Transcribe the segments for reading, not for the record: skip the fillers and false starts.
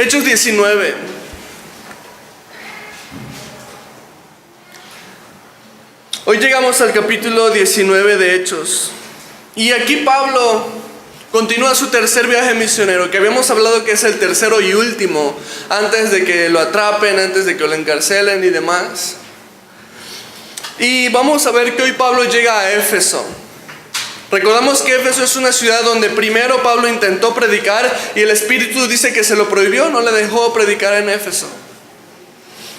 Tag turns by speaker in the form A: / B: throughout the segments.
A: Hechos 19. Hoy llegamos al capítulo 19 de Hechos. Y aquí Pablo continúa su tercer viaje misionero, que habíamos hablado que es el tercero y último, antes de que lo atrapen, antes de que lo encarcelen y demás. Y vamos a ver que hoy Pablo llega a Éfeso. Recordamos que Éfeso es una ciudad donde primero Pablo intentó predicar y el Espíritu dice que se lo prohibió, no le dejó predicar en Éfeso.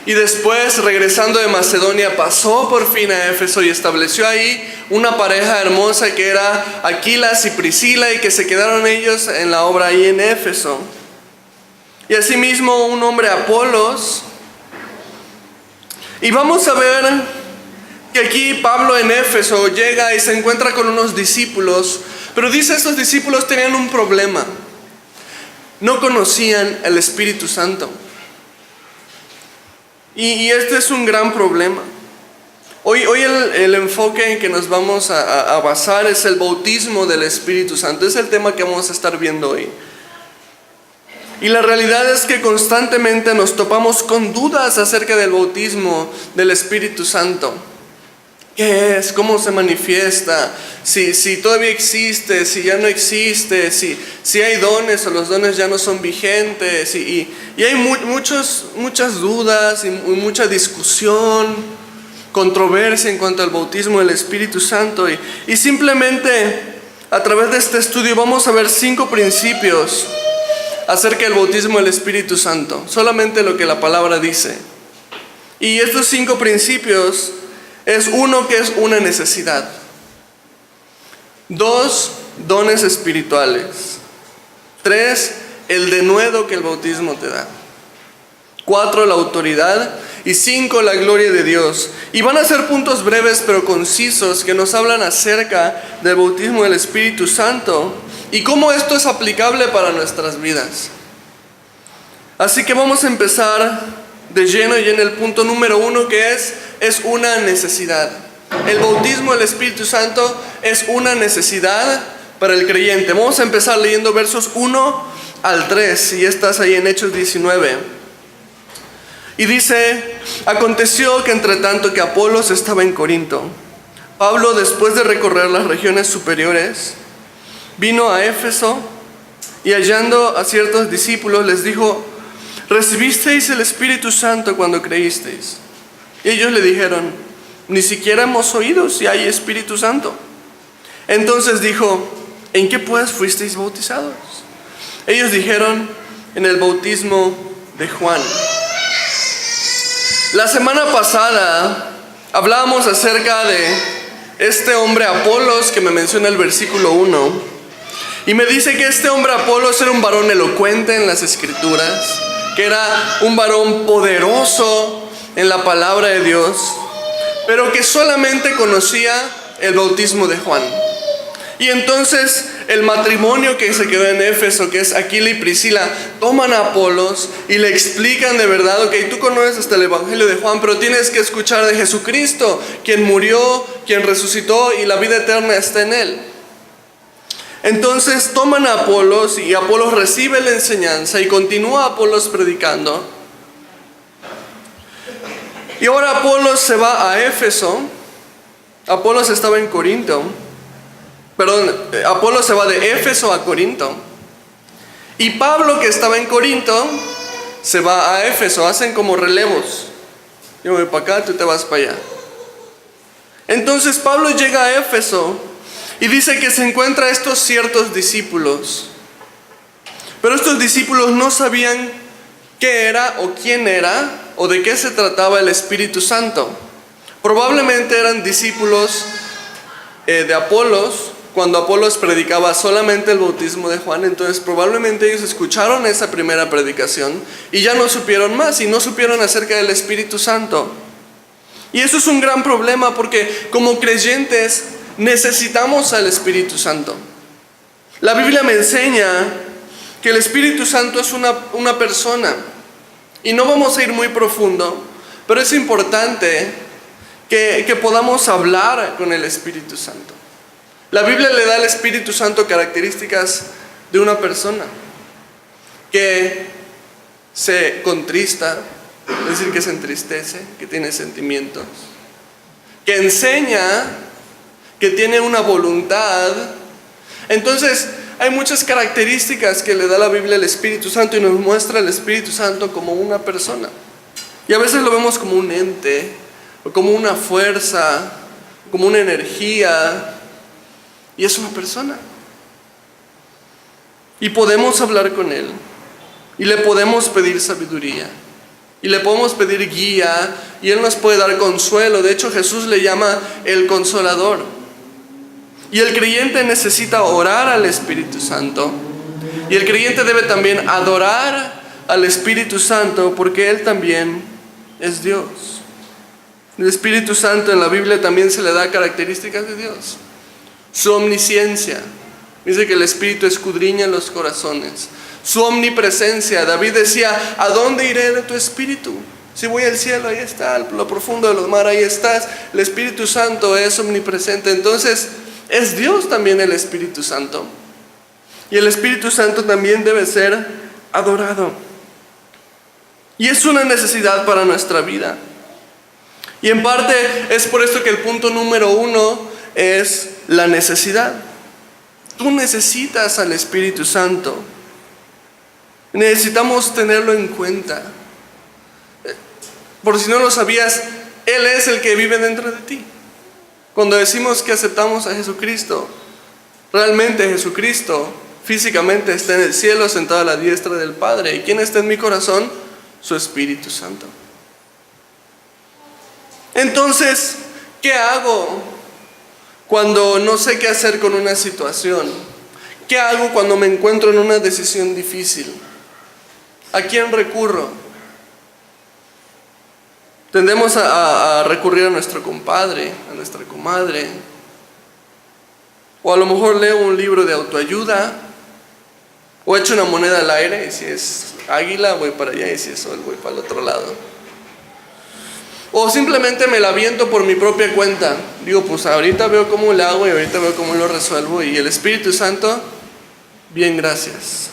A: Y después, regresando de Macedonia, pasó por fin a Éfeso y estableció ahí una pareja hermosa que era Aquilas y Priscila, y que se quedaron ellos en la obra ahí en Éfeso. Y asimismo un hombre Apolos. Y vamos a ver que aquí Pablo en Éfeso llega y se encuentra con unos discípulos, pero dice estos discípulos tenían un problema. No conocían el Espíritu Santo. Y este es un gran problema. Hoy el enfoque en que nos vamos a basar es el bautismo del Espíritu Santo. Es el tema que vamos a estar viendo hoy. Y la realidad es que constantemente nos topamos con dudas acerca del bautismo del Espíritu Santo. ¿Qué es? ¿Cómo se manifiesta? Si todavía existe, si ya no existe, si hay dones o los dones ya no son vigentes. Y hay muchas dudas y mucha discusión, controversia en cuanto al bautismo del Espíritu Santo. Y simplemente a través de este estudio vamos a ver 5 principios acerca del bautismo del Espíritu Santo. Solamente lo que la palabra dice. Y estos 5 principios es: 1, que es una necesidad; 2, dones espirituales; 3, el denuedo que el bautismo te da; 4, la autoridad; y 5, la gloria de Dios. Y van a ser puntos breves pero concisos que nos hablan acerca del bautismo del Espíritu Santo y cómo esto es aplicable para nuestras vidas. Así que vamos a empezar de lleno y en el punto número 1, que es una necesidad. El bautismo del Espíritu Santo es una necesidad para el creyente. Vamos a empezar leyendo versos 1 al 3, si estás ahí en Hechos 19. Y dice: aconteció que entre tanto que Apolos estaba en Corinto, Pablo, después de recorrer las regiones superiores, vino a Éfeso y hallando a ciertos discípulos les dijo: ¿recibisteis el Espíritu Santo cuando creísteis? Y ellos le dijeron: ni siquiera hemos oído si hay Espíritu Santo. Entonces dijo: ¿en qué pues fuisteis bautizados? Ellos dijeron: en el bautismo de Juan. La semana pasada hablábamos acerca de este hombre Apolos que me menciona el versículo 1. Y me dice que este hombre Apolos era un varón elocuente en las Escrituras, que era un varón poderoso en la palabra de Dios, pero que solamente conocía el bautismo de Juan. Y entonces el matrimonio que se quedó en Éfeso, que es Aquila y Priscila, toman a Apolos y le explican de verdad: ok, tú conoces hasta el evangelio de Juan, pero tienes que escuchar de Jesucristo, quien murió, quien resucitó y la vida eterna está en él. Entonces toman a Apolos y Apolos recibe la enseñanza y continúa Apolos predicando. Y ahora Apolos se va a Éfeso. Apolos estaba en Corinto. Apolos se va de Éfeso a Corinto. Y Pablo, que estaba en Corinto, se va a Éfeso. Hacen como relevos. Yo voy para acá, tú te vas para allá. Entonces Pablo llega a Éfeso y dice que se encuentra estos ciertos discípulos. Pero estos discípulos no sabían qué era o quién era o de qué se trataba el Espíritu Santo. Probablemente eran discípulos de Apolos, cuando Apolos predicaba solamente el bautismo de Juan. Entonces probablemente ellos escucharon esa primera predicación y ya no supieron más, y no supieron acerca del Espíritu Santo. Y eso es un gran problema, porque como creyentes necesitamos al Espíritu Santo. La Biblia me enseña que el Espíritu Santo es una persona. Y no vamos a ir muy profundo, pero es importante que podamos hablar con el Espíritu Santo. La Biblia le da al Espíritu Santo características de una persona que se contrista, es decir, que se entristece, que tiene sentimientos, que enseña, que tiene una voluntad. Entonces, hay muchas características que le da la Biblia al Espíritu Santo y nos muestra el Espíritu Santo como una persona. Y a veces lo vemos como un ente, o como una fuerza, como una energía, y es una persona. Y podemos hablar con Él, y le podemos pedir sabiduría, y le podemos pedir guía, y Él nos puede dar consuelo. De hecho, Jesús le llama el Consolador. Y el creyente necesita orar al Espíritu Santo, y el creyente debe también adorar al Espíritu Santo, porque Él también es Dios. El Espíritu Santo en la Biblia también se le da características de Dios. Su omnisciencia, dice que el Espíritu escudriña los corazones. Su omnipresencia, David decía: ¿a dónde iré de tu Espíritu? Si voy al cielo, ahí está, lo profundo de los mares, ahí estás. El Espíritu Santo es omnipresente. Entonces, es Dios también el Espíritu Santo. Y el Espíritu Santo también debe ser adorado. Y es una necesidad para nuestra vida. Y en parte es por esto que el punto número 1 es la necesidad. Tú necesitas al Espíritu Santo. Necesitamos tenerlo en cuenta. Por si no lo sabías, Él es el que vive dentro de ti. Cuando decimos que aceptamos a Jesucristo, realmente Jesucristo físicamente está en el cielo, sentado a la diestra del Padre. ¿Y quién está en mi corazón? Su Espíritu Santo. Entonces, ¿qué hago cuando no sé qué hacer con una situación? ¿Qué hago cuando me encuentro en una decisión difícil? ¿A quién recurro? Tendemos a recurrir a nuestro compadre, a nuestra comadre. O a lo mejor leo un libro de autoayuda. O echo una moneda al aire, y si es águila voy para allá, y si es sol voy para el otro lado. O simplemente me la aviento por mi propia cuenta. Digo, pues ahorita veo cómo le hago y ahorita veo cómo lo resuelvo. Y el Espíritu Santo, bien, gracias.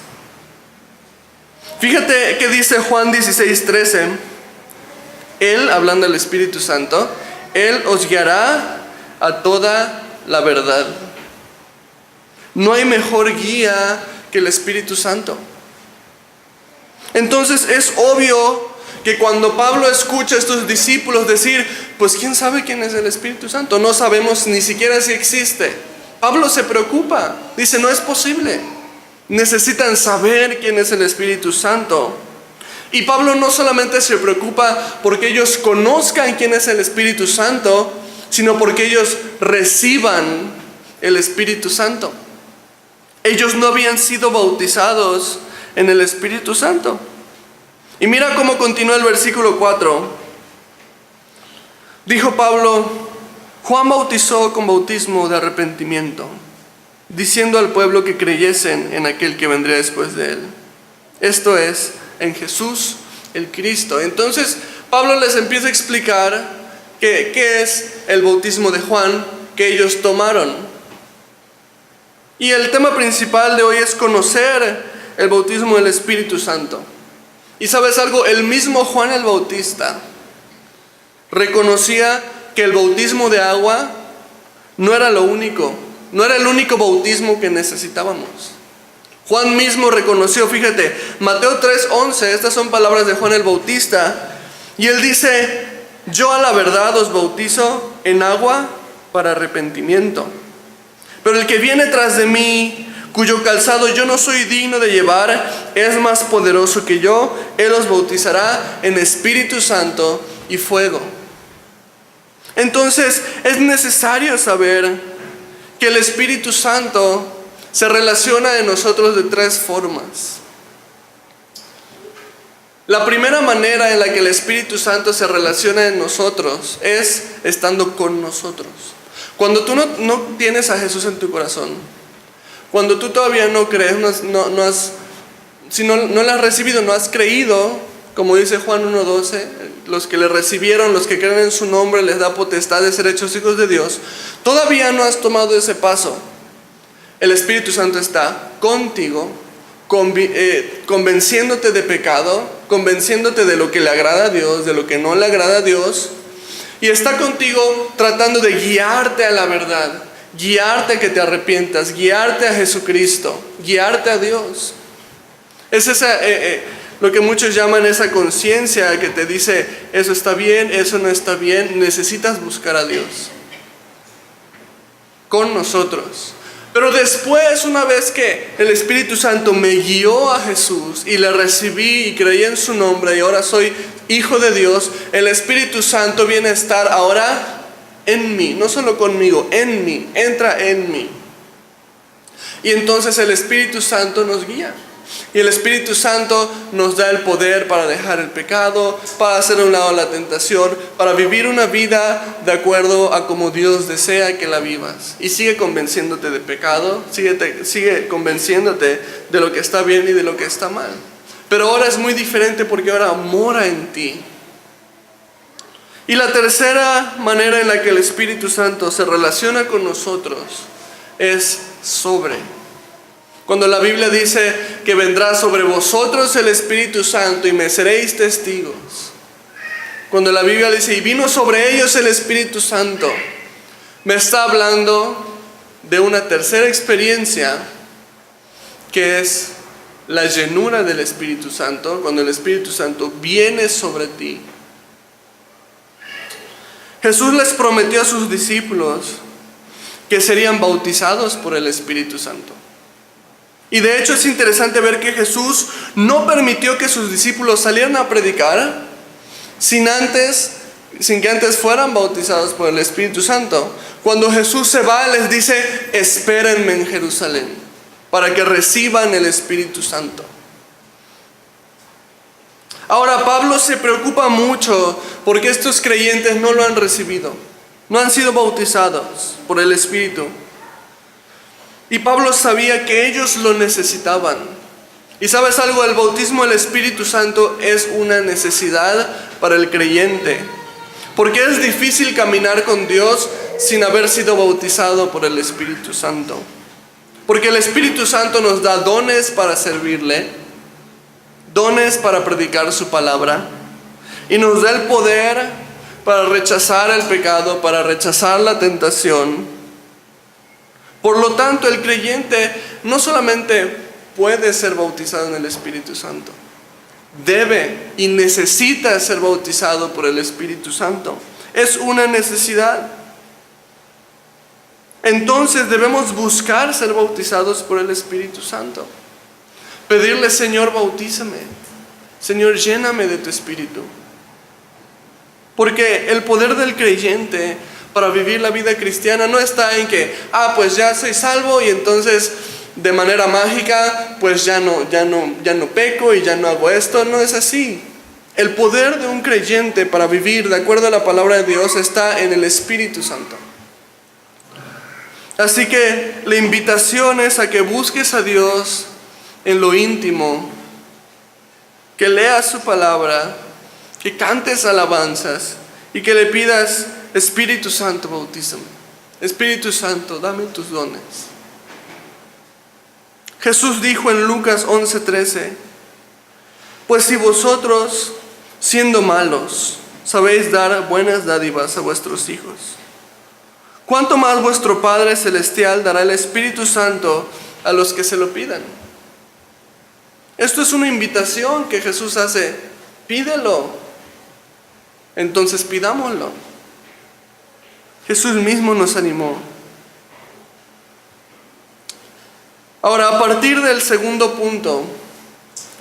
A: Fíjate que dice Juan 16:13. Él, hablando del Espíritu Santo, Él os guiará a toda la verdad. No hay mejor guía que el Espíritu Santo. Entonces es obvio que cuando Pablo escucha a estos discípulos decir, pues quién sabe quién es el Espíritu Santo, no sabemos ni siquiera si existe. Pablo se preocupa, dice, no es posible. Necesitan saber quién es el Espíritu Santo. Y Pablo no solamente se preocupa porque ellos conozcan quién es el Espíritu Santo, sino porque ellos reciban el Espíritu Santo. Ellos no habían sido bautizados en el Espíritu Santo. Y mira cómo continúa el versículo 4. Dijo Pablo: Juan bautizó con bautismo de arrepentimiento, diciendo al pueblo que creyesen en aquel que vendría después de él. Esto es, en Jesús el Cristo. Entonces Pablo les empieza a explicar qué es el bautismo de Juan que ellos tomaron. Y el tema principal de hoy es conocer el bautismo del Espíritu Santo. Y ¿sabes algo? El mismo Juan el Bautista reconocía que el bautismo de agua no era lo único, no era el único bautismo que necesitábamos. Juan mismo reconoció, fíjate, Mateo 3:11, estas son palabras de Juan el Bautista, y él dice: yo a la verdad os bautizo en agua para arrepentimiento, pero el que viene tras de mí, cuyo calzado yo no soy digno de llevar, es más poderoso que yo. Él os bautizará en Espíritu Santo y fuego. Entonces es necesario saber que el Espíritu Santo se relaciona en nosotros de tres formas. La primera manera en la que el Espíritu Santo se relaciona en nosotros es estando con nosotros. Cuando tú no tienes a Jesús en tu corazón, cuando tú todavía no crees, no lo has recibido, no has creído, como dice Juan 1:12, los que le recibieron, los que creen en su nombre, les da potestad de ser hechos hijos de Dios. Todavía no has tomado ese paso. El Espíritu Santo está contigo, convenciéndote de pecado, convenciéndote de lo que le agrada a Dios, de lo que no le agrada a Dios, y está contigo tratando de guiarte a la verdad, guiarte a que te arrepientas, guiarte a Jesucristo, guiarte a Dios. Es lo que muchos llaman esa conciencia que te dice, eso está bien, eso no está bien. Necesitas buscar a Dios con nosotros. Pero después, una vez que el Espíritu Santo me guió a Jesús y le recibí y creí en su nombre y ahora soy hijo de Dios, el Espíritu Santo viene a estar ahora en mí, no solo conmigo, en mí, entra en mí. Y entonces el Espíritu Santo nos guía. Y el Espíritu Santo nos da el poder para dejar el pecado, para hacer a un lado la tentación, para vivir una vida de acuerdo a como Dios desea que la vivas. Y sigue convenciéndote de pecado, sigue convenciéndote de lo que está bien y de lo que está mal. Pero ahora es muy diferente porque ahora mora en ti. Y la tercera manera en la que el Espíritu Santo se relaciona con nosotros es sobre. Cuando la Biblia dice que vendrá sobre vosotros el Espíritu Santo y me seréis testigos. Cuando la Biblia dice, y vino sobre ellos el Espíritu Santo, me está hablando de una tercera experiencia que es la llenura del Espíritu Santo, cuando el Espíritu Santo viene sobre ti. Jesús les prometió a sus discípulos que serían bautizados por el Espíritu Santo. Y de hecho es interesante ver que Jesús no permitió que sus discípulos salieran a predicar sin que antes fueran bautizados por el Espíritu Santo. Cuando Jesús se va, les dice, espérenme en Jerusalén para que reciban el Espíritu Santo. Ahora Pablo se preocupa mucho porque estos creyentes no lo han recibido, no han sido bautizados por el Espíritu. Y Pablo sabía que ellos lo necesitaban. Y sabes algo, el bautismo del Espíritu Santo es una necesidad para el creyente. Porque es difícil caminar con Dios sin haber sido bautizado por el Espíritu Santo. Porque el Espíritu Santo nos da dones para servirle, dones para predicar su palabra, y nos da el poder para rechazar el pecado, para rechazar la tentación. Por lo tanto, el creyente no solamente puede ser bautizado en el Espíritu Santo, debe y necesita ser bautizado por el Espíritu Santo. Es una necesidad. Entonces debemos buscar ser bautizados por el Espíritu Santo. Pedirle, Señor, bautízame. Señor, lléname de tu Espíritu. Porque el poder del creyente para vivir la vida cristiana no está en que, pues ya soy salvo y entonces de manera mágica pues ya no peco y ya no hago esto. No es así. El poder de un creyente para vivir de acuerdo a la palabra de Dios está en el Espíritu Santo. Así que la invitación es a que busques a Dios en lo íntimo, que leas su palabra, que cantes alabanzas y que le pidas, Espíritu Santo, bautízame. Espíritu Santo, dame tus dones. Jesús dijo en Lucas 11:13, pues si vosotros, siendo malos, sabéis dar buenas dádivas a vuestros hijos, ¿cuánto más vuestro Padre Celestial dará el Espíritu Santo a los que se lo pidan? Esto es una invitación que Jesús hace. Pídelo. Entonces pidámoslo. Jesús mismo nos animó. Ahora, a partir del segundo punto,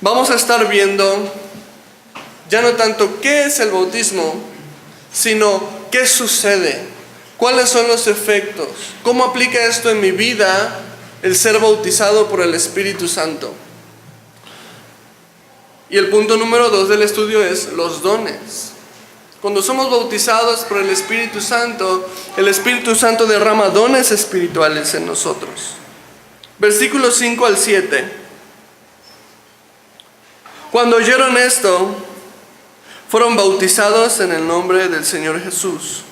A: vamos a estar viendo ya no tanto qué es el bautismo, sino qué sucede, cuáles son los efectos, cómo aplica esto en mi vida el ser bautizado por el Espíritu Santo. Y el punto número 2 del estudio es los dones. Cuando somos bautizados por el Espíritu Santo derrama dones espirituales en nosotros. Versículos 5 al 7. Cuando oyeron esto, fueron bautizados en el nombre del Señor Jesús.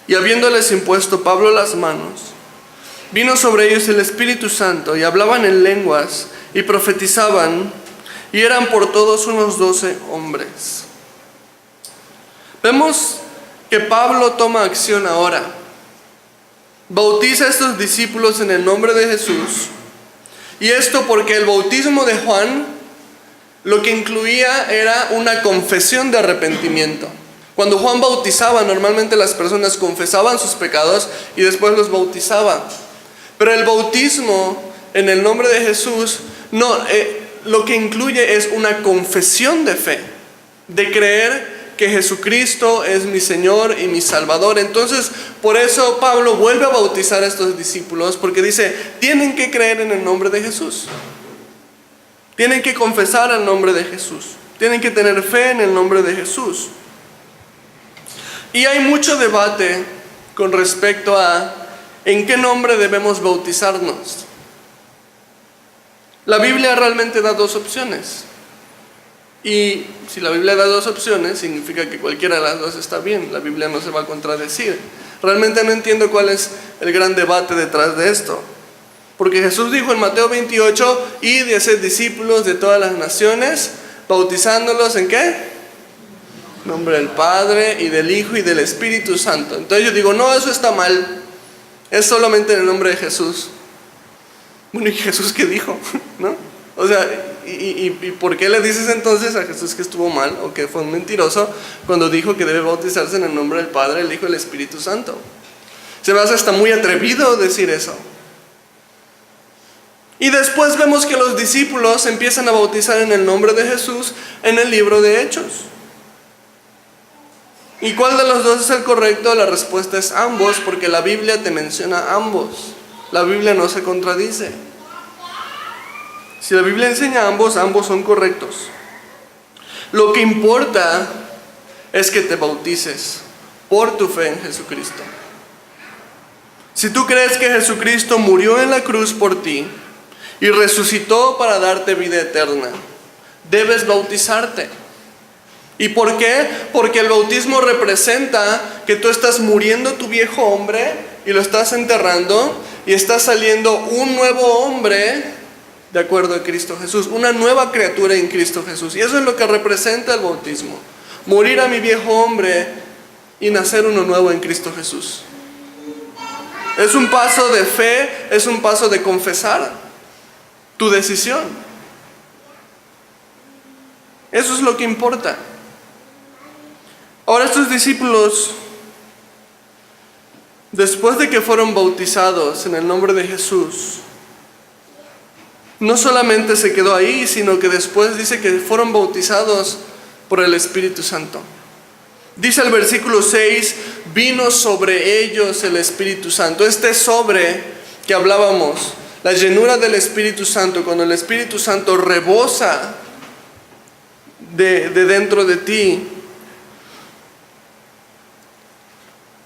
A: Y habiéndoles impuesto Pablo las manos, vino sobre ellos el Espíritu Santo y hablaban en lenguas y profetizaban, y eran por todos unos 12 hombres. Vemos que Pablo toma acción ahora. Bautiza a estos discípulos en el nombre de Jesús. Y esto porque el bautismo de Juan lo que incluía era una confesión de arrepentimiento. Cuando Juan bautizaba, normalmente las personas confesaban sus pecados y después los bautizaba. Pero el bautismo en el nombre de Jesús lo que incluye es una confesión de fe, de creer que Jesucristo es mi Señor y mi Salvador. Entonces, por eso Pablo vuelve a bautizar a estos discípulos, porque dice, tienen que creer en el nombre de Jesús. Tienen que confesar el nombre de Jesús. Tienen que tener fe en el nombre de Jesús. Y hay mucho debate con respecto a en qué nombre debemos bautizarnos. La Biblia realmente da dos opciones. Y si la Biblia da dos opciones, significa que cualquiera de las dos está bien. La Biblia no se va a contradecir. Realmente no entiendo cuál es el gran debate detrás de esto. Porque Jesús dijo en Mateo 28, id y haced discípulos de todas las naciones, bautizándolos ¿en qué? En nombre del Padre y del Hijo y del Espíritu Santo. Entonces yo digo, no, eso está mal. Es solamente en el nombre de Jesús. Bueno, ¿y Jesús qué dijo? ¿No? O sea, ¿y por qué le dices entonces a Jesús que estuvo mal o que fue un mentiroso cuando dijo que debe bautizarse en el nombre del Padre, el Hijo y el Espíritu Santo? Se me hace hasta muy atrevido decir eso. Y después vemos que los discípulos empiezan a bautizar en el nombre de Jesús en el libro de Hechos. ¿Y cuál de los dos es el correcto? La respuesta es ambos, porque la Biblia te menciona ambos. La Biblia no se contradice. Si la Biblia enseña ambos son correctos. Lo que importa es que te bautices por tu fe en Jesucristo. Si tú crees que Jesucristo murió en la cruz por ti y resucitó para darte vida eterna, debes bautizarte. ¿Y por qué? Porque el bautismo representa que tú estás muriendo tu viejo hombre y lo estás enterrando y está saliendo un nuevo hombre de acuerdo a Cristo Jesús, una nueva criatura en Cristo Jesús. Y eso es lo que representa el bautismo: morir a mi viejo hombre y nacer uno nuevo en Cristo Jesús. Es un paso de fe, es un paso de confesar tu decisión. Eso es lo que importa. Ahora estos discípulos, después de que fueron bautizados en el nombre de Jesús, no solamente se quedó ahí, sino que después dice que fueron bautizados por el Espíritu Santo. Dice el versículo 6, vino sobre ellos el Espíritu Santo. Este sobre que hablábamos, la llenura del Espíritu Santo, cuando el Espíritu Santo rebosa de dentro de ti.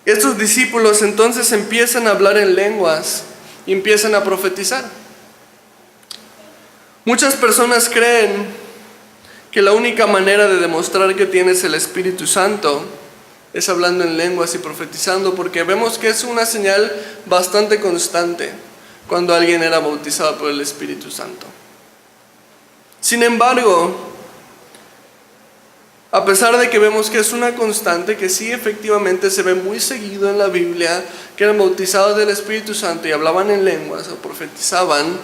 A: Estos discípulos entonces empiezan a hablar en lenguas y empiezan a profetizar. Muchas personas creen que la única manera de demostrar que tienes el Espíritu Santo es hablando en lenguas y profetizando, porque vemos que es una señal bastante constante cuando alguien era bautizado por el Espíritu Santo. Sin embargo, a pesar de que vemos que es una constante, que sí efectivamente se ve muy seguido en la Biblia, que eran bautizados del Espíritu Santo y hablaban en lenguas o profetizaban,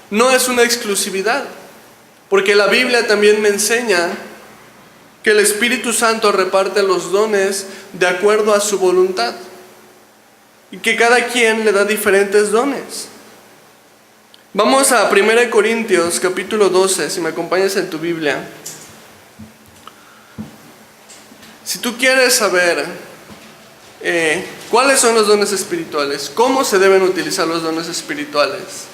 A: no es una exclusividad, porque la Biblia también me enseña que el Espíritu Santo reparte los dones de acuerdo a su voluntad y que cada quien le da diferentes dones. Vamos a 1 Corintios capítulo 12, si me acompañas en tu Biblia. Si tú quieres saber cuáles son los dones espirituales, cómo se deben utilizar los dones espirituales,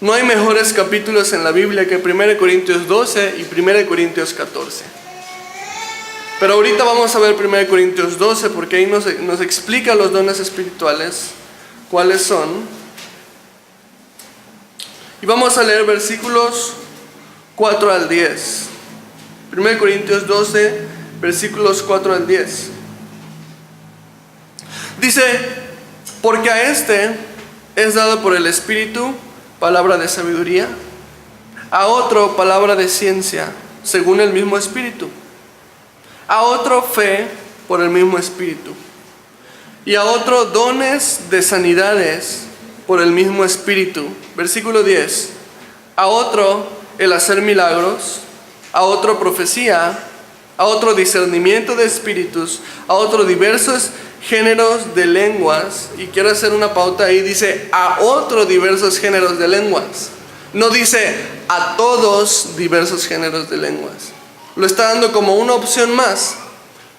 A: no hay mejores capítulos en la Biblia que 1 Corintios 12 y 1 Corintios 14. Pero ahorita vamos a ver 1 Corintios 12 porque ahí nos explica los dones espirituales, cuáles son. Y vamos a leer versículos 4 al 10. 1 Corintios 12, versículos 4 al 10. Dice, porque a este es dado por el Espíritu palabra de sabiduría, a otro palabra de ciencia, según el mismo Espíritu, a otro fe por el mismo Espíritu, y a otro dones de sanidades por el mismo Espíritu. Versículo 10. A otro el hacer milagros, a otro profecía, a otro discernimiento de espíritus, a otro diversos géneros de lenguas. Y quiero hacer una pauta ahí, dice a otro diversos géneros de lenguas. No dice a todos diversos géneros de lenguas. Lo está dando como una opción más,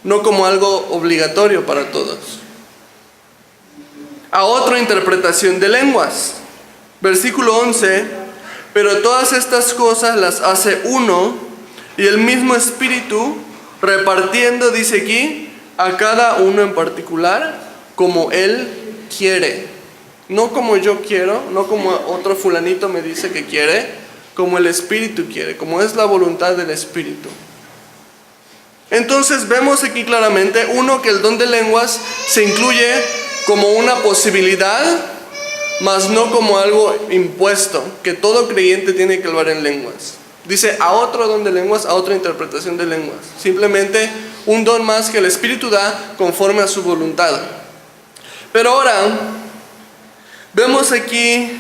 A: no como algo obligatorio para todos. A otra interpretación de lenguas. Versículo 11. Pero todas estas cosas las hace uno y el mismo Espíritu, repartiendo, dice aquí, a cada uno en particular como Él quiere. No como yo quiero, no como otro fulanito me dice que quiere, como el Espíritu quiere, como es la voluntad del Espíritu. Entonces vemos aquí claramente, uno, que el don de lenguas se incluye como una posibilidad, mas no como algo impuesto, que todo creyente tiene que hablar en lenguas. Dice a otro don de lenguas, a otra interpretación de lenguas. Simplemente un don más que el Espíritu da conforme a su voluntad. Pero ahora vemos aquí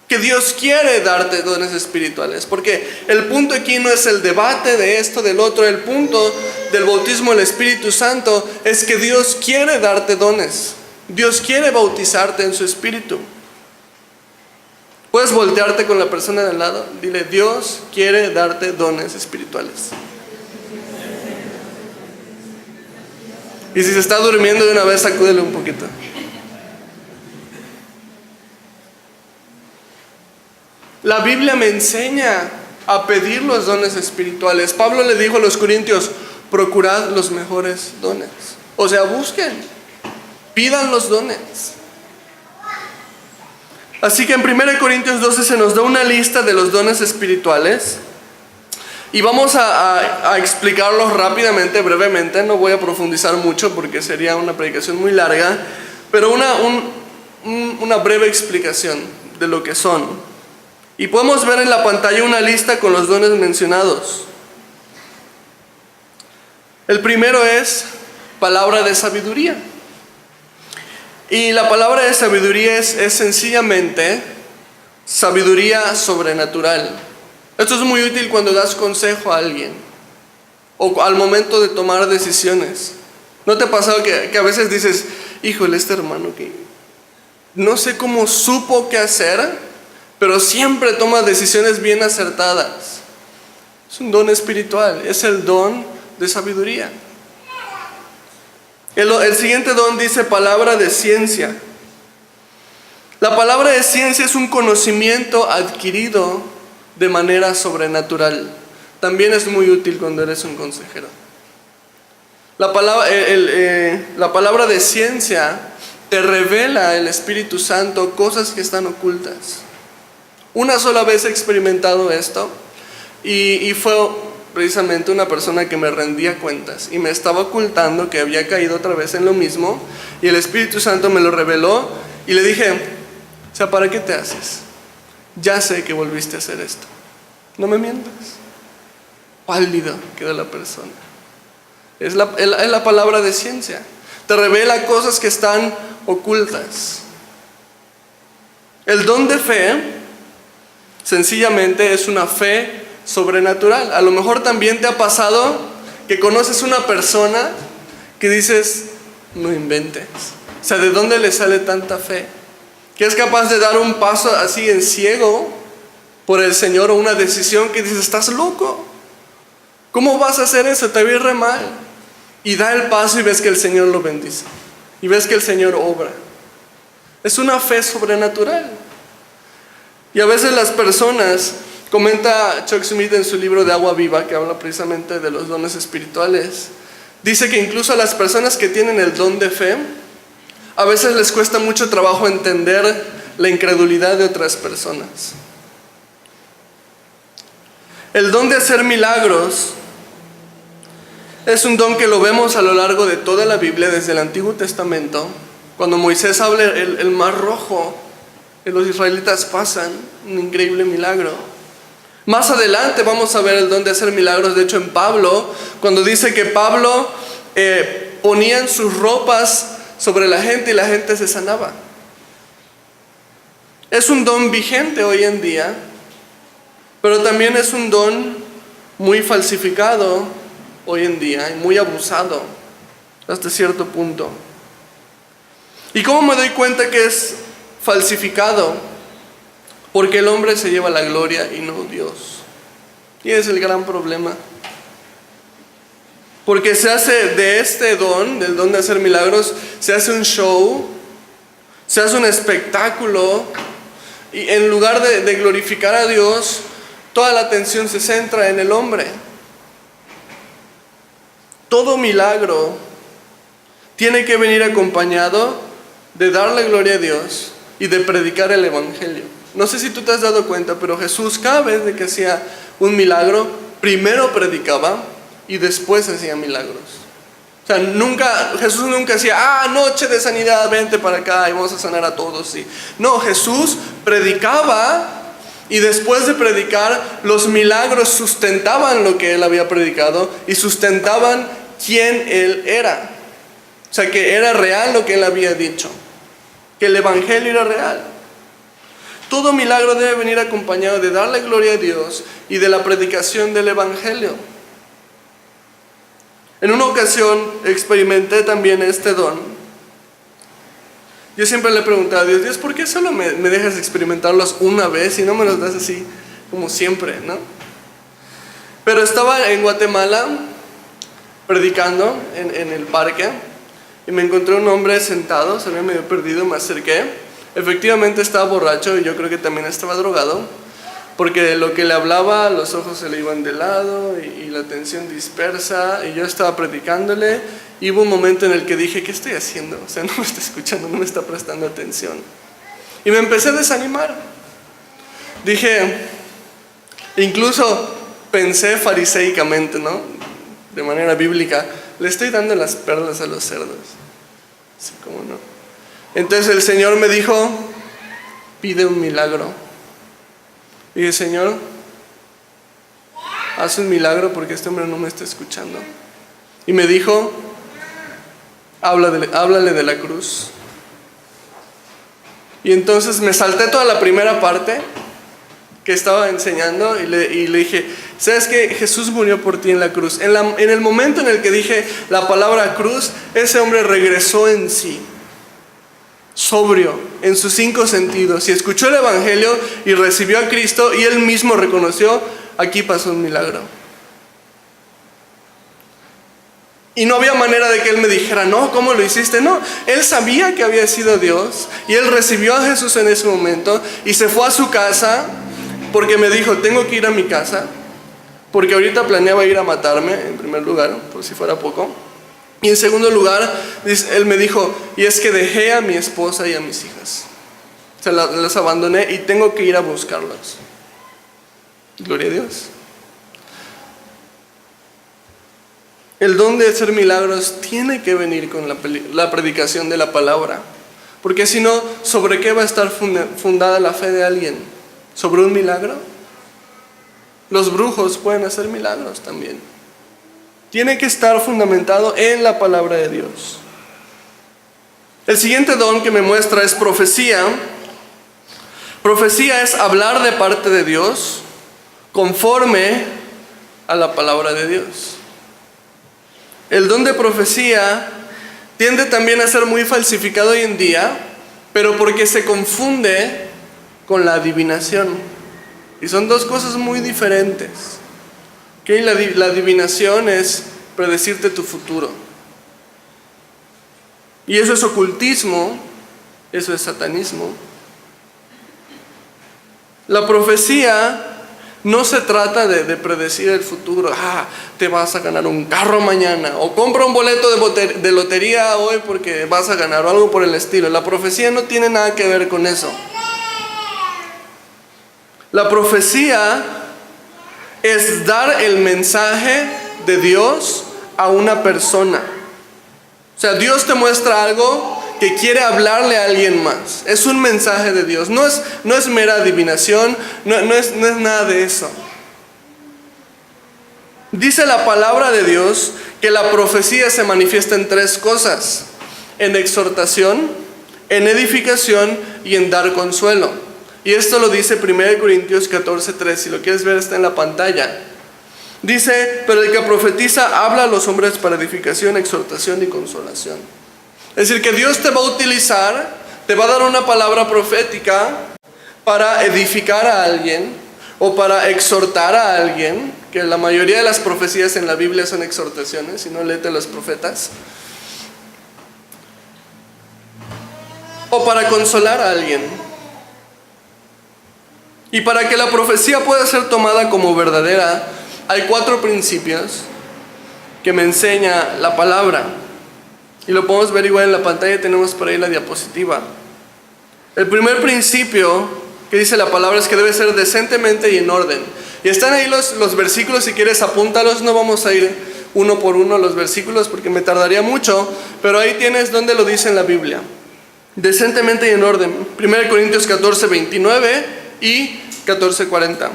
A: que Dios quiere darte dones espirituales, porque el punto aquí no es el debate de esto, del otro. El punto del bautismo del Espíritu Santo es que Dios quiere darte dones. Dios quiere bautizarte en su Espíritu. Puedes voltearte con la persona de al lado, dile: Dios quiere darte dones espirituales. Y si se está durmiendo de una vez, sacúdele un poquito. La Biblia me enseña a pedir los dones espirituales. Pablo le dijo a los corintios: procurad los mejores dones. O sea, busquen, pidan los dones. Así que en 1 Corintios 12 se nos da una lista de los dones espirituales. Y vamos a explicarlos rápidamente, brevemente. No voy a profundizar mucho porque sería una predicación muy larga. Pero una breve explicación de lo que son. Y podemos ver en la pantalla una lista con los dones mencionados. El primero es palabra de sabiduría. Y la palabra de sabiduría es sencillamente sabiduría sobrenatural. Esto es muy útil cuando das consejo a alguien o al momento de tomar decisiones. ¿No te ha pasado que a veces dices: híjole, este hermano que no sé cómo supo qué hacer, pero siempre toma decisiones bien acertadas? Es un don espiritual, es el don de sabiduría. El siguiente don dice palabra de ciencia. La palabra de ciencia es un conocimiento adquirido de manera sobrenatural. También es muy útil cuando eres un consejero. La palabra de ciencia te revela el Espíritu Santo cosas que están ocultas. Una sola vez he experimentado esto y fue precisamente una persona que me rendía cuentas y me estaba ocultando que había caído otra vez en lo mismo, y el Espíritu Santo me lo reveló y le dije: o sea, ¿para qué te haces? Ya sé que volviste a hacer esto, no me mientas. Pálido quedó la persona. Es la palabra de ciencia, te revela cosas que están ocultas. El don de fe sencillamente es una fe sobrenatural. A lo mejor también te ha pasado que conoces una persona que dices: no inventes, o sea, ¿de dónde le sale tanta fe? Que es capaz de dar un paso así en ciego por el Señor, o una decisión que dices: estás loco, ¿cómo vas a hacer eso? Te ves re mal. Y da el paso y ves que el Señor lo bendice, y ves que el Señor obra. Es una fe sobrenatural. Y a veces las personas, comenta Chuck Smith en su libro de Agua Viva, que habla precisamente de los dones espirituales, dice que incluso a las personas que tienen el don de fe, a veces les cuesta mucho trabajo entender la incredulidad de otras personas. El don de hacer milagros es un don que lo vemos a lo largo de toda la Biblia, desde el Antiguo Testamento. Cuando Moisés abre el mar rojo y los israelitas pasan, un increíble milagro. Más adelante vamos a ver el don de hacer milagros. De hecho, en Pablo, cuando dice que Pablo ponía en sus ropas sobre la gente y la gente se sanaba. Es un don vigente hoy en día, pero también es un don muy falsificado hoy en día y muy abusado hasta cierto punto. ¿Y cómo me doy cuenta que es falsificado? Porque el hombre se lleva la gloria y no Dios. Y ese es el gran problema. Porque se hace de este don, del don de hacer milagros, se hace un show, se hace un espectáculo, y en lugar de glorificar a Dios, toda la atención se centra en el hombre. Todo milagro tiene que venir acompañado de darle gloria a Dios y de predicar el evangelio. No sé si tú te has dado cuenta, pero Jesús cada vez de que hacía un milagro, primero predicaba y después hacía milagros. O sea, Jesús nunca decía, noche de sanidad, vente para acá y vamos a sanar a todos. Sí. No, Jesús predicaba y después de predicar, los milagros sustentaban lo que él había predicado y sustentaban quién él era. O sea, que era real lo que él había dicho, que el evangelio era real. Todo milagro debe venir acompañado de darle gloria a Dios y de la predicación del evangelio. En una ocasión experimenté también este don. Yo siempre le he preguntado a Dios, Dios, ¿por qué solo me dejas experimentarlos una vez y no me los das así como siempre, ¿no? Pero estaba en Guatemala predicando en el parque y me encontré un hombre sentado, se había medio perdido, me acerqué. Efectivamente estaba borracho y yo creo que también estaba drogado, porque lo que le hablaba, los ojos se le iban de lado y la atención dispersa, y yo estaba predicándole y hubo un momento en el que dije, ¿qué estoy haciendo? O sea, no me está escuchando, no me está prestando atención. Y me empecé a desanimar. Dije, incluso pensé fariseicamente, ¿no? De manera bíblica, le estoy dando las perlas a los cerdos. Así como no. Entonces el Señor me dijo, pide un milagro. Y dije, Señor, haz un milagro porque este hombre no me está escuchando. Y me dijo, háblale de la cruz. Y entonces me salté toda la primera parte que estaba enseñando y le dije, ¿sabes qué? Jesús murió por ti en la cruz. En el momento en el que dije la palabra cruz, ese hombre regresó en sí, sobrio, en sus 5 sentidos, y escuchó el evangelio y recibió a Cristo, y él mismo reconoció, aquí pasó un milagro. Y no había manera de que él me dijera, no, ¿cómo lo hiciste? No, él sabía que había sido Dios, y él recibió a Jesús en ese momento, y se fue a su casa, porque me dijo, tengo que ir a mi casa, porque ahorita planeaba ir a matarme, en primer lugar, por si fuera poco. Y en segundo lugar, él me dijo, y es que dejé a mi esposa y a mis hijas. Las abandoné y tengo que ir a buscarlas. Gloria a Dios. El don de hacer milagros tiene que venir con la predicación de la palabra. Porque si no, ¿sobre qué va a estar fundada la fe de alguien? ¿Sobre un milagro? Los brujos pueden hacer milagros también. Tiene que estar fundamentado en la palabra de Dios. El siguiente don que me muestra es profecía. Profecía es hablar de parte de Dios conforme a la palabra de Dios. El don de profecía tiende también a ser muy falsificado hoy en día, pero porque se confunde con la adivinación. Y son dos cosas muy diferentes. Que la adivinación es predecirte tu futuro. Y eso es ocultismo, eso es satanismo. La profecía no se trata de predecir el futuro. Te vas a ganar un carro mañana, o compra un boleto de lotería hoy porque vas a ganar, o algo por el estilo. La profecía no tiene nada que ver con eso. La profecía es dar el mensaje de Dios a una persona. O sea, Dios te muestra algo que quiere hablarle a alguien más. Es un mensaje de Dios. No es mera adivinación, no es nada de eso. Dice la palabra de Dios que la profecía se manifiesta en 3 cosas: en exhortación, en edificación y en dar consuelo. Y esto lo dice 1 Corintios 14:3, si lo quieres ver está en la pantalla. Dice, pero el que profetiza habla a los hombres para edificación, exhortación y consolación. Es decir, que Dios te va a utilizar, te va a dar una palabra profética para edificar a alguien o para exhortar a alguien, que la mayoría de las profecías en la Biblia son exhortaciones, si no léete a los profetas, o para consolar a alguien. Y para que la profecía pueda ser tomada como verdadera, hay 4 principios que me enseña la palabra. Y lo podemos ver igual en la pantalla, tenemos por ahí la diapositiva. El primer principio que dice la palabra es que debe ser decentemente y en orden. Y están ahí los versículos, si quieres apúntalos, no vamos a ir uno por uno los versículos porque me tardaría mucho, pero ahí tienes donde lo dice en la Biblia. Decentemente y en orden. 1 Corintios 14:29 y 14:40.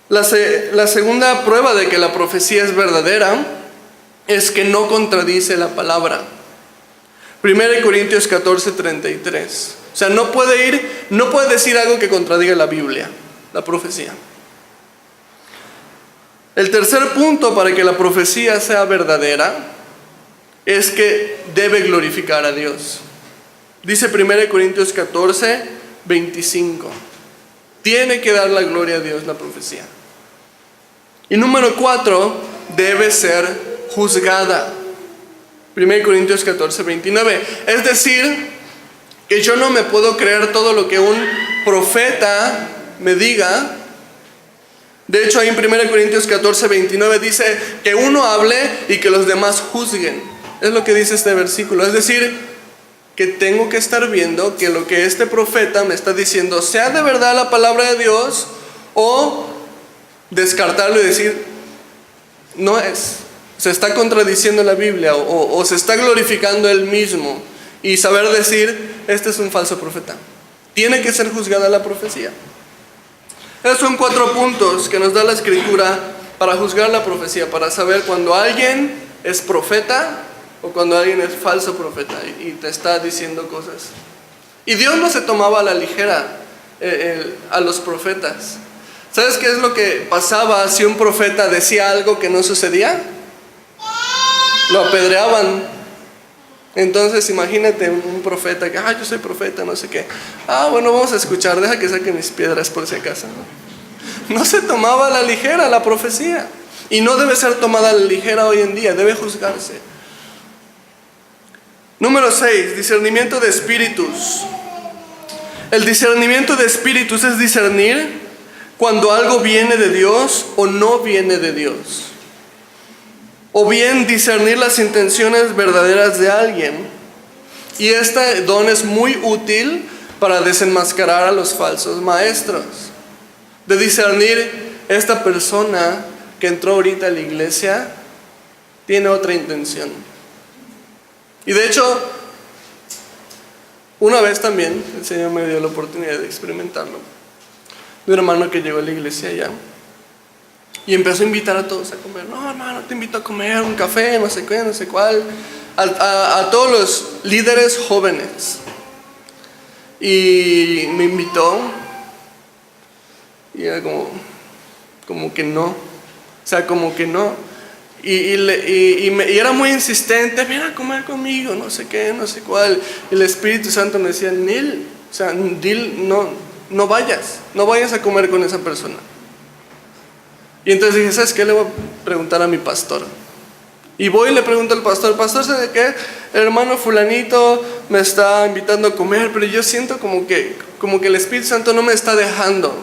A: La segunda prueba de que la profecía es verdadera es que no contradice la palabra. 1 Corintios 14:33. O sea, no puede decir algo que contradiga la Biblia, la profecía. El tercer punto para que la profecía sea verdadera es que debe glorificar a Dios. Dice 1 Corintios 14:25. Tiene que dar la gloria a Dios la profecía. Y número 4, debe ser juzgada. 1 Corintios 14:29. Es decir, que yo no me puedo creer todo lo que un profeta me diga. De hecho, ahí en 1 Corintios 14:29 dice que uno hable y que los demás juzguen. Es lo que dice este versículo. Es decir, que tengo que estar viendo que lo que este profeta me está diciendo sea de verdad la palabra de Dios, o descartarlo y decir, no es. Se está contradiciendo la Biblia o se está glorificando él mismo, y saber decir, este es un falso profeta. Tiene que ser juzgada la profecía. Esos son 4 puntos que nos da la Escritura para juzgar la profecía, para saber cuando alguien es profeta o cuando alguien es falso profeta y te está diciendo cosas. Y Dios no se tomaba a la ligera a los profetas. ¿Sabes qué es lo que pasaba si un profeta decía algo que no sucedía? Lo apedreaban. Entonces imagínate un profeta que, yo soy profeta, no sé qué. Bueno, vamos a escuchar, deja que saque mis piedras por si acaso. No se tomaba a la ligera la profecía. Y no debe ser tomada a la ligera hoy en día, debe juzgarse. Número 6, discernimiento de espíritus. El discernimiento de espíritus es discernir cuando algo viene de Dios o no viene de Dios. O bien discernir las intenciones verdaderas de alguien. Y este don es muy útil para desenmascarar a los falsos maestros. De discernir, esta persona que entró ahorita a la iglesia tiene otra intención. Y de hecho, una vez también el Señor me dio la oportunidad de experimentarlo. De un hermano que llegó a la iglesia allá y empezó a invitar a todos a comer. No, hermano, te invito a comer un café, no sé qué, no sé cuál. A todos los líderes jóvenes. Y me invitó. Y era como que no. O sea, como que no. Y era muy insistente, ven a comer conmigo, no sé qué, no sé cuál. Y el Espíritu Santo me decía, Nil, o sea, no vayas a comer con esa persona. Y entonces dije, ¿sabes qué? Le voy a preguntar a mi pastor. Y voy y le pregunto al pastor, ¿sabe qué? El hermano fulanito me está invitando a comer, pero yo siento como que el Espíritu Santo no me está dejando.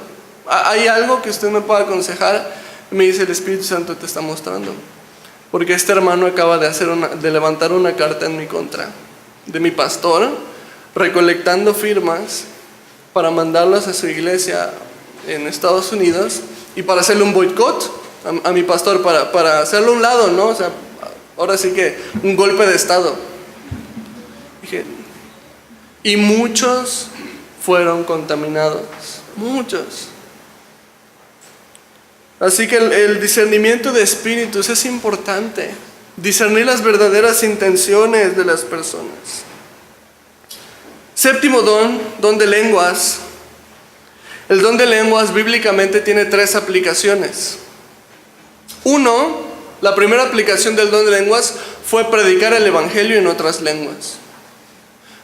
A: ¿Hay algo que usted me pueda aconsejar? Y me dice, el Espíritu Santo te está mostrando. Porque este hermano acaba de levantar una carta en mi contra, de mi pastor, recolectando firmas para mandarlas a su iglesia en Estados Unidos y para hacerle un boicot a mi pastor, para hacerlo a un lado, ¿no? O sea, ahora sí que un golpe de estado. Dije, y muchos fueron contaminados, muchos. Así que el discernimiento de espíritus es importante. Discernir las verdaderas intenciones de las personas. Séptimo don de lenguas. El don de lenguas bíblicamente tiene 3 aplicaciones. Uno, la primera aplicación del don de lenguas fue predicar el evangelio en otras lenguas.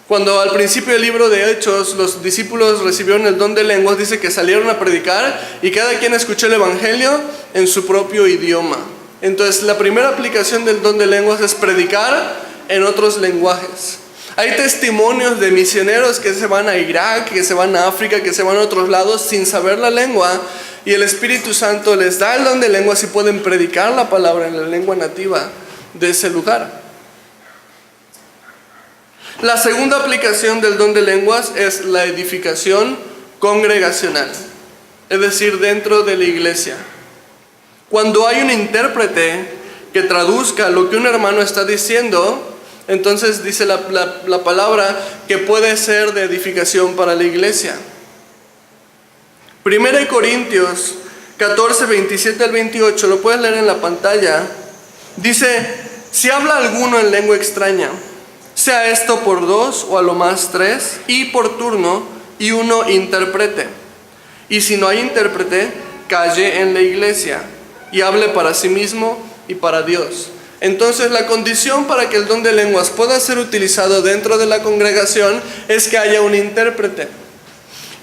A: Cuando al principio del libro de Hechos los discípulos recibieron el don de lenguas, dice que salieron a predicar y cada quien escuchó el evangelio en su propio idioma. Entonces la primera aplicación del don de lenguas es predicar en otros lenguajes. Hay testimonios de misioneros que se van a Irak, que se van a África, que se van a otros lados sin saber la lengua, y el Espíritu Santo les da el don de lenguas y pueden predicar la palabra en la lengua nativa de ese lugar. La segunda aplicación del don de lenguas es la edificación congregacional, es decir, dentro de la iglesia. Cuando hay un intérprete que traduzca lo que un hermano está diciendo, entonces dice la palabra que puede ser de edificación para la iglesia. 1 Corintios 14, 27 al 28, lo puedes leer en la pantalla. Dice, si habla alguno en lengua extraña, sea esto por 2 o a lo más 3, y por turno, y uno interprete. Y si no hay intérprete, calle en la iglesia, y hable para sí mismo y para Dios. Entonces la condición para que el don de lenguas pueda ser utilizado dentro de la congregación es que haya un intérprete.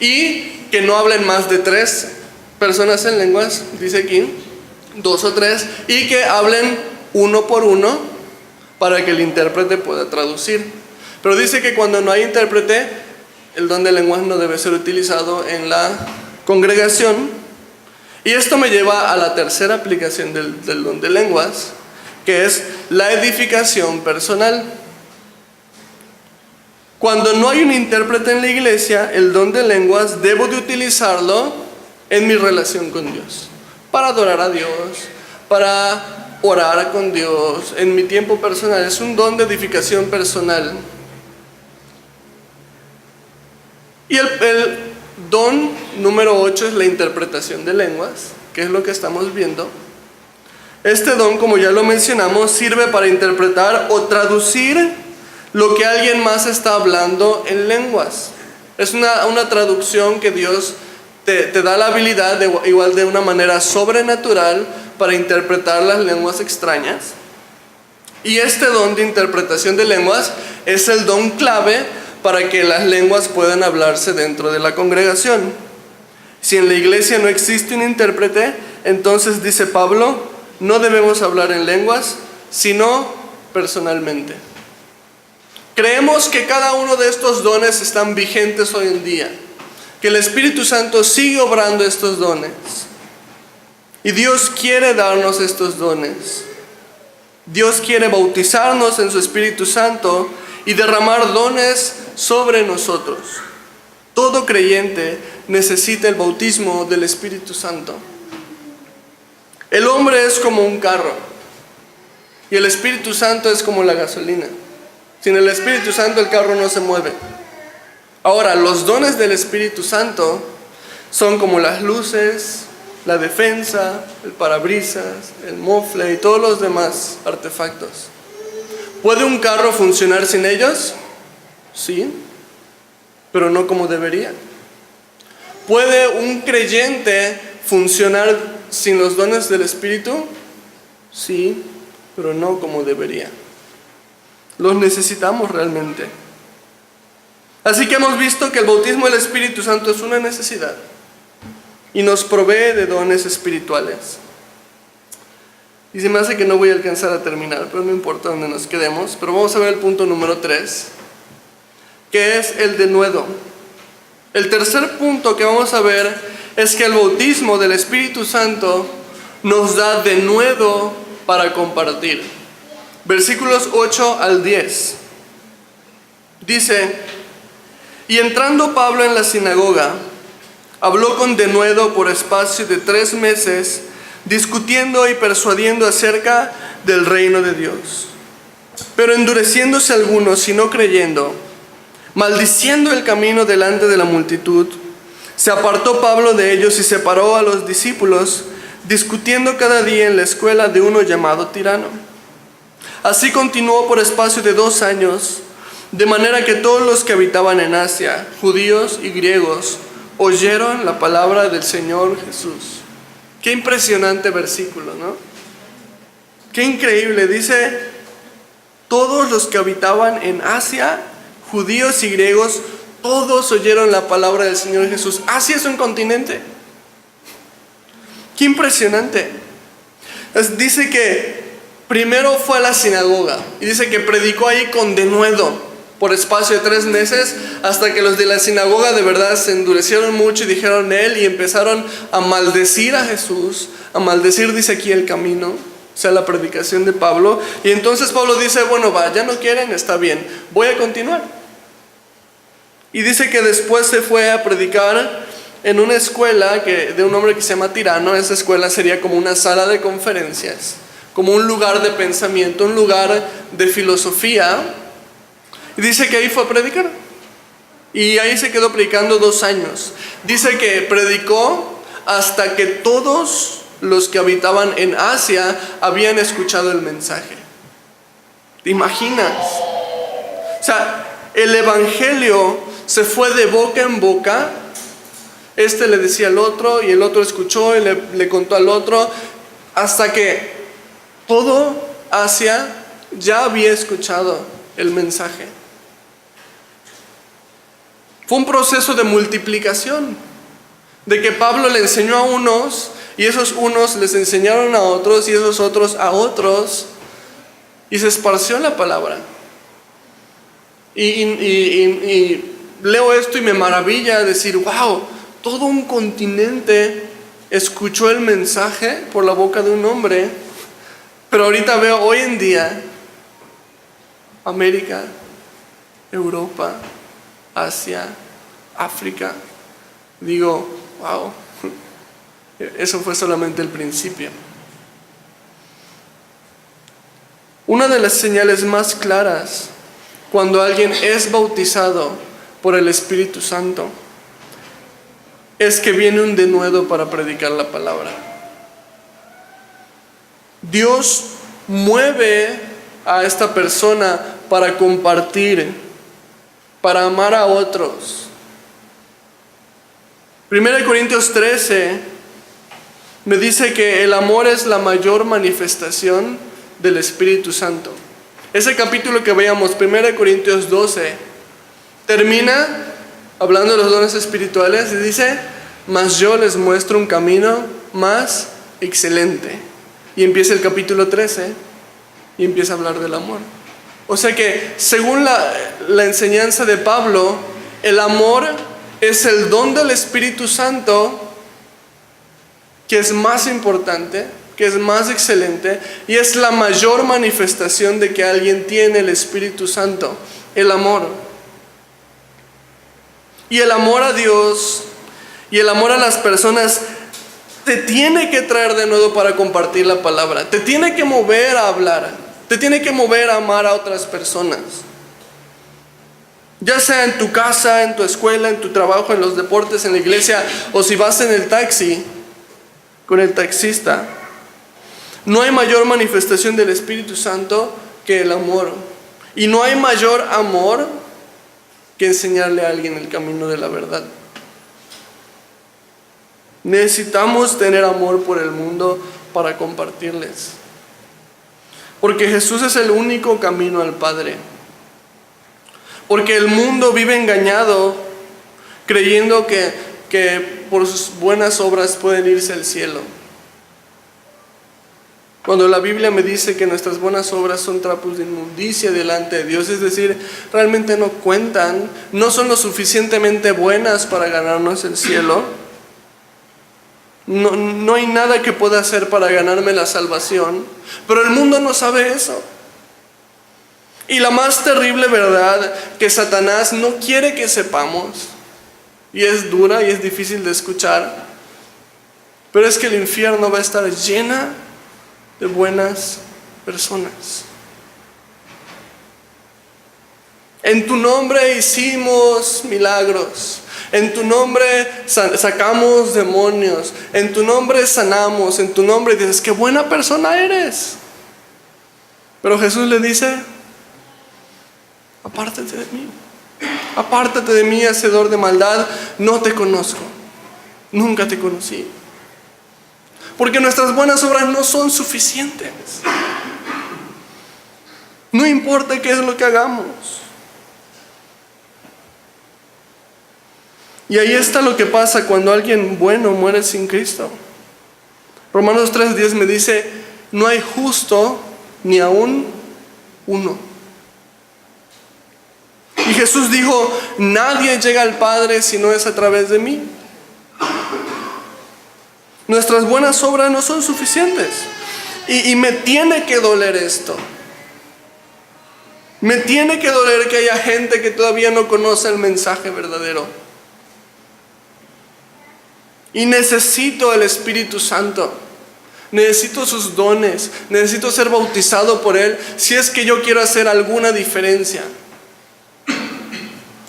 A: Y que no hablen más de 3 personas en lenguas, dice aquí, 2 o 3, y que hablen uno por uno, para que el intérprete pueda traducir. Pero dice que cuando no hay intérprete, el don de lenguas no debe ser utilizado en la congregación. Y esto me lleva a la tercera aplicación del don de lenguas, que es la edificación personal. Cuando no hay un intérprete en la iglesia, el don de lenguas debo de utilizarlo en mi relación con Dios, para adorar a Dios, para orar con Dios, en mi tiempo personal. Es un don de edificación personal. Y el don número 8 es la interpretación de lenguas, que es lo que estamos viendo. Este don, como ya lo mencionamos, sirve para interpretar o traducir lo que alguien más está hablando en lenguas. Es una traducción que Dios te da la habilidad, igual de una manera sobrenatural, para interpretar las lenguas extrañas. Y este don de interpretación de lenguas es el don clave para que las lenguas puedan hablarse dentro de la congregación. Si en la iglesia no existe un intérprete, entonces dice Pablo, no debemos hablar en lenguas, sino personalmente. Creemos que cada uno de estos dones están vigentes hoy en día, que el Espíritu Santo sigue obrando estos dones. Y Dios quiere darnos estos dones. Dios quiere bautizarnos en su Espíritu Santo y derramar dones sobre nosotros. Todo creyente necesita el bautismo del Espíritu Santo. El hombre es como un carro y el Espíritu Santo es como la gasolina. Sin el Espíritu Santo el carro no se mueve. Ahora, los dones del Espíritu Santo son como las luces, la defensa, el parabrisas, el mofle y todos los demás artefactos. ¿Puede un carro funcionar sin ellos? Sí, pero no como debería. ¿Puede un creyente funcionar sin los dones del Espíritu? Sí, pero no como debería. Los necesitamos realmente. Así que hemos visto que el bautismo del Espíritu Santo es una necesidad y nos provee de dones espirituales. Y se me hace que no voy a alcanzar a terminar, pero no importa dónde nos quedemos. Pero vamos a ver el punto número 3, que es el denuedo. El tercer punto que vamos a ver es que el bautismo del Espíritu Santo nos da denuedo para compartir. Versículos 8 al 10. Dice, y entrando Pablo en la sinagoga, habló con denuedo por espacio de 3 meses, discutiendo y persuadiendo acerca del reino de Dios. Pero endureciéndose algunos y no creyendo, maldiciendo el camino delante de la multitud, se apartó Pablo de ellos y separó a los discípulos, discutiendo cada día en la escuela de uno llamado Tirano. Así continuó por espacio de 2 años, de manera que todos los que habitaban en Asia, judíos y griegos, oyeron la palabra del Señor Jesús. Qué impresionante versículo, ¿no? Qué increíble. Dice, todos los que habitaban en Asia, judíos y griegos, todos oyeron la palabra del Señor Jesús. Asia es un continente. Qué impresionante. Dice que primero fue a la sinagoga y dice que predicó ahí con denuedo por espacio de 3 meses, hasta que los de la sinagoga de verdad se endurecieron mucho y dijeron él, y empezaron a maldecir a Jesús, a maldecir, dice aquí, el camino, o sea, la predicación de Pablo. Y entonces Pablo dice, bueno, va, ya no quieren, está bien, voy a continuar. Y dice que después se fue a predicar en una escuela de un hombre que se llama Tirano. Esa escuela sería como una sala de conferencias, como un lugar de pensamiento, un lugar de filosofía. Y dice que ahí fue a predicar. Y ahí se quedó predicando 2 años. Dice que predicó hasta que todos los que habitaban en Asia habían escuchado el mensaje. ¿Te imaginas? O sea, el evangelio se fue de boca en boca. Este le decía al otro y el otro escuchó y le contó al otro, hasta que todo Asia ya había escuchado el mensaje. Fue un proceso de multiplicación, de que Pablo le enseñó a unos y esos unos les enseñaron a otros y esos otros a otros, y se esparció la palabra. Y leo esto y me maravilla decir, wow, todo un continente escuchó el mensaje por la boca de un hombre. Pero ahorita veo hoy en día América, Europa, Asia, África. Digo, wow, eso fue solamente el principio. Una de las señales más claras cuando alguien es bautizado por el Espíritu Santo es que viene un denuedo para predicar la palabra. Dios mueve a esta persona para compartir, para amar a otros. 1 Corintios 13 me dice que el amor es la mayor manifestación del Espíritu Santo. Ese capítulo que veíamos, 1 Corintios 12, termina hablando de los dones espirituales y dice, mas yo les muestro un camino más excelente. Y empieza el capítulo 13 y empieza a hablar del amor. O sea que según la enseñanza de Pablo, el amor es el don del Espíritu Santo que es más importante, que es más excelente, y es la mayor manifestación de que alguien tiene el Espíritu Santo, el amor. Y el amor a Dios y el amor a las personas te tiene que traer de nuevo para compartir la palabra, te tiene que mover a hablar, te tiene que mover a amar a otras personas. Ya sea en tu casa, en tu escuela, en tu trabajo, en los deportes, en la iglesia, o si vas en el taxi con el taxista. No hay mayor manifestación del Espíritu Santo que el amor. Y no hay mayor amor que enseñarle a alguien el camino de la verdad. Necesitamos tener amor por el mundo para compartirles. Porque Jesús es el único camino al Padre. Porque el mundo vive engañado, creyendo que por sus buenas obras pueden irse al cielo. Cuando la Biblia me dice que nuestras buenas obras son trapos de inmundicia delante de Dios, es decir, realmente no cuentan, no son lo suficientemente buenas para ganarnos el cielo. No hay nada que pueda hacer para ganarme la salvación, pero el mundo no sabe eso. Y la más terrible verdad que Satanás no quiere que sepamos, y es dura y es difícil de escuchar, pero es que el infierno va a estar llena de buenas personas. En tu nombre hicimos milagros. En tu nombre sacamos demonios. En tu nombre sanamos. En tu nombre dices, qué buena persona eres. Pero Jesús le dice, apártate de mí. Apártate de mí, hacedor de maldad. No te conozco. Nunca te conocí. Porque nuestras buenas obras no son suficientes. No importa qué es lo que hagamos. Y ahí está lo que pasa cuando alguien bueno muere sin Cristo. Romanos 3:10 me dice, no hay justo ni aún uno. Y Jesús dijo, nadie llega al Padre si no es a través de mí. Nuestras buenas obras no son suficientes. Y me tiene que doler esto. Me tiene que doler que haya gente que todavía no conoce el mensaje verdadero. Y necesito el Espíritu Santo. Necesito sus dones. Necesito ser bautizado por Él si es que yo quiero hacer alguna diferencia.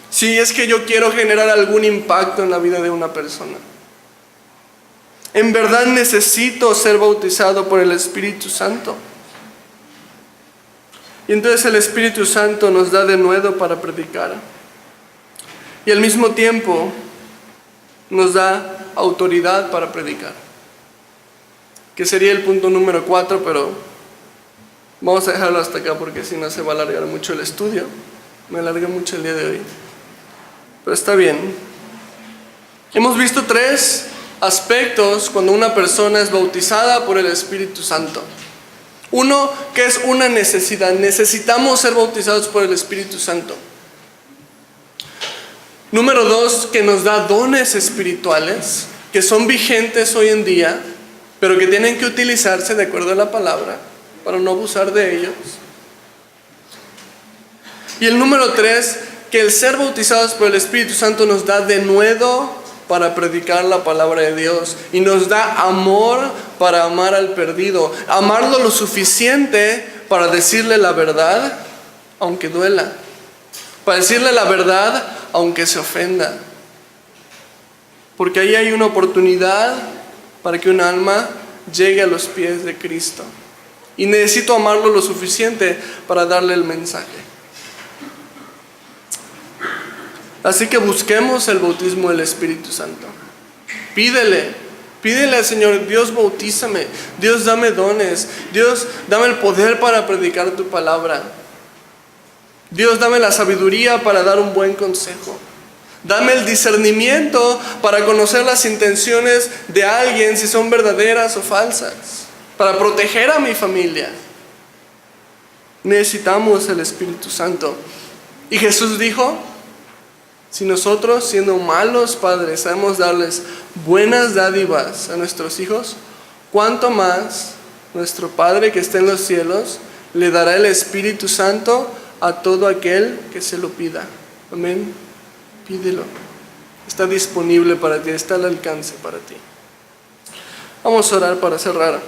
A: Si es que yo quiero generar algún impacto en la vida de una persona. En verdad necesito ser bautizado por el Espíritu Santo. Y entonces el Espíritu Santo nos da denuedo para predicar. Y al mismo tiempo nos da autoridad para predicar. Que sería el punto número 4, pero vamos a dejarlo hasta acá porque si no se va a alargar mucho el estudio. Me alargué mucho el día de hoy. Pero está bien. Hemos visto 3 aspectos cuando una persona es bautizada por el Espíritu Santo. Uno, que es una necesidad. Necesitamos ser bautizados por el Espíritu Santo. Número 2, que nos da dones espirituales que son vigentes hoy en día, pero que tienen que utilizarse de acuerdo a la palabra para no abusar de ellos. Y el número 3, que el ser bautizados por el Espíritu Santo nos da denuedo para predicar la palabra de Dios y nos da amor para amar al perdido, amarlo lo suficiente para decirle la verdad aunque duela, para decirle la verdad aunque se ofenda, porque ahí hay una oportunidad para que un alma llegue a los pies de Cristo y necesito amarlo lo suficiente para darle el mensaje. Así que busquemos el bautismo del Espíritu Santo. Pídele al Señor, Dios bautízame, Dios dame dones, Dios dame el poder para predicar tu palabra. Dios dame la sabiduría para dar un buen consejo. Dame el discernimiento para conocer las intenciones de alguien, si son verdaderas o falsas, para proteger a mi familia. Necesitamos el Espíritu Santo. Y Jesús dijo, si nosotros, siendo malos padres, sabemos darles buenas dádivas a nuestros hijos, ¿cuánto más nuestro Padre que está en los cielos le dará el Espíritu Santo a todo aquel que se lo pida? Amén. Pídelo. Está disponible para ti, está al alcance para ti. Vamos a orar para cerrar.